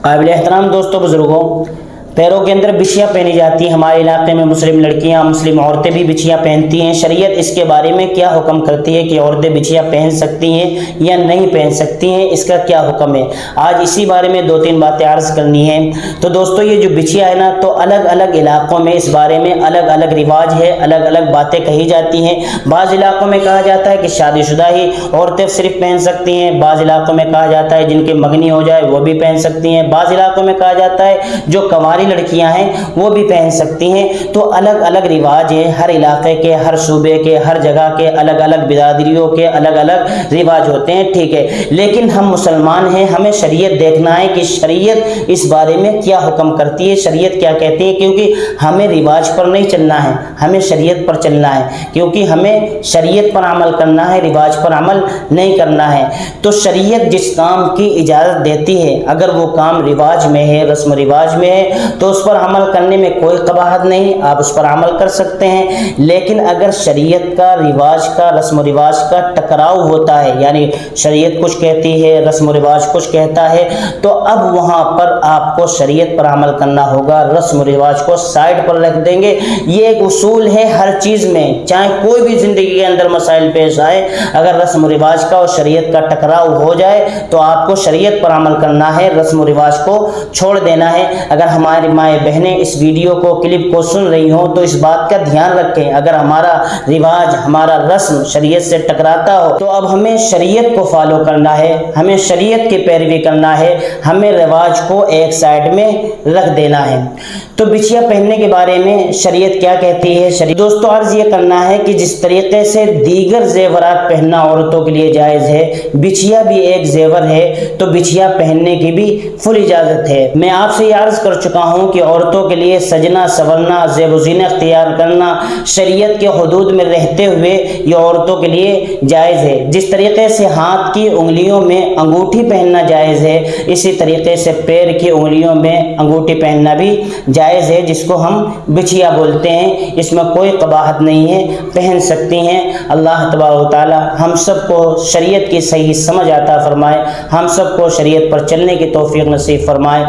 قابل احترام دوستوں بزرگوں، پیروں کے اندر بچھیاں پہنی جاتی ہیں۔ ہمارے علاقے میں مسلم لڑکیاں، مسلم عورتیں بھی بچھیاں پہنتی ہیں۔ شریعت اس کے بارے میں کیا حکم کرتی ہے کہ عورتیں بچھیاں پہن سکتی ہیں یا نہیں پہن سکتی ہیں، اس کا کیا حکم ہے؟ آج اسی بارے میں 2-3 باتیں عرض کرنی ہیں۔ تو دوستوں، یہ جو بچھیاں ہے نا، تو الگ الگ علاقوں میں اس بارے میں الگ الگ رواج ہے، الگ الگ باتیں کہی جاتی ہیں۔ بعض علاقوں میں کہا جاتا ہے کہ شادی شدہ ہی عورتیں صرف پہن سکتی ہیں، بعض علاقوں میں کہا جاتا ہے جن کے منگنی ہو جائے وہ بھی پہن سکتی ہیں، بعض علاقوں میں کہا جاتا ہے جو کنواری لڑکیاں ہیں وہ بھی پہن سکتی ہیں۔ تو الگ الگ رواج ہیں، ہر علاقے کے، ہر صوبے کے، ہر جگہ کے الگ الگ برادریوں کے الگ الگ رواج ہوتے ہیں، ٹھیک ہے۔ لیکن ہم مسلمان ہیں، ہمیں شریعت دیکھنا ہے کہ شریعت اس بارے میں کیا حکم کرتی ہے، شریعت کیا کہتی ہے، کیونکہ ہمیں رواج پر نہیں چلنا ہے، ہمیں شریعت پر چلنا ہے، کیونکہ ہمیں شریعت پر عمل کرنا ہے، رواج پر عمل نہیں کرنا ہے۔ تو شریعت جس کام کی اجازت دیتی ہے، اگر وہ کام رواج میں ہے، رسم و رواج میں ہے، تو اس پر عمل کرنے میں کوئی قباحت نہیں، آپ اس پر عمل کر سکتے ہیں۔ لیکن اگر شریعت کا، رواج کا، رسم و رواج کا ٹکراؤ ہوتا ہے، یعنی شریعت کچھ کہتی ہے، رسم و رواج کچھ کہتا ہے، تو اب وہاں پر آپ کو شریعت پر عمل کرنا ہوگا، رسم و رواج کو سائڈ پر رکھ دیں گے۔ یہ ایک اصول ہے ہر چیز میں، چاہے کوئی بھی زندگی کے اندر مسائل پیش آئے، اگر رسم و رواج کا اور شریعت کا ٹکراؤ ہو جائے تو آپ کو شریعت پر عمل کرنا ہے، رسم و رواج کو چھوڑ دینا ہے۔ اگر ہماری مائیں بہنیں اس ویڈیو کو، کلپ کو سن رہی ہوں تو اس بات کا دھیان رکھیں، اگر ہمارا رواج، ہمارا رسم شریعت سے ٹکراتا ہو تو اب ہمیں شریعت کو فالو کرنا ہے، ہمیں شریعت کی پیروی کرنا ہے، ہمیں رواج کو ایک سائڈ میں رکھ دینا ہے۔ تو بچھیاں پہننے کے بارے میں شریعت کیا کہتی ہے؟ دوستو، عرض یہ کرنا ہے کہ جس طریقے سے دیگر زیورات پہننا عورتوں کے لیے جائز ہے، بچھیا بھی ایک زیور ہے، تو بچھیا پہننے کی بھی فل اجازت ہے۔ میں آپ سے یہ عرض کر چکا ہوں کہ عورتوں کے لیے سجنا سورنا، زیب و زینت اختیار کرنا شریعت کے حدود میں رہتے ہوئے یہ عورتوں کے لیے جائز ہے۔ جس طریقے سے ہاتھ کی انگلیوں میں انگوٹھی پہننا جائز ہے، اسی طریقے سے پیر کی انگلیوں میں انگوٹھی پہننا بھی جائز ہے، جس کو ہم بچھیا بولتے ہیں۔ اس میں کوئی قباحت نہیں ہے، پہن سکتی ہیں۔ اللہ تبارک و تعالی ہم سب کو شریعت کی صحیح سمجھ عطا فرمائے، ہم سب کو شریعت پر چلنے کی توفیق نصیب فرمائے۔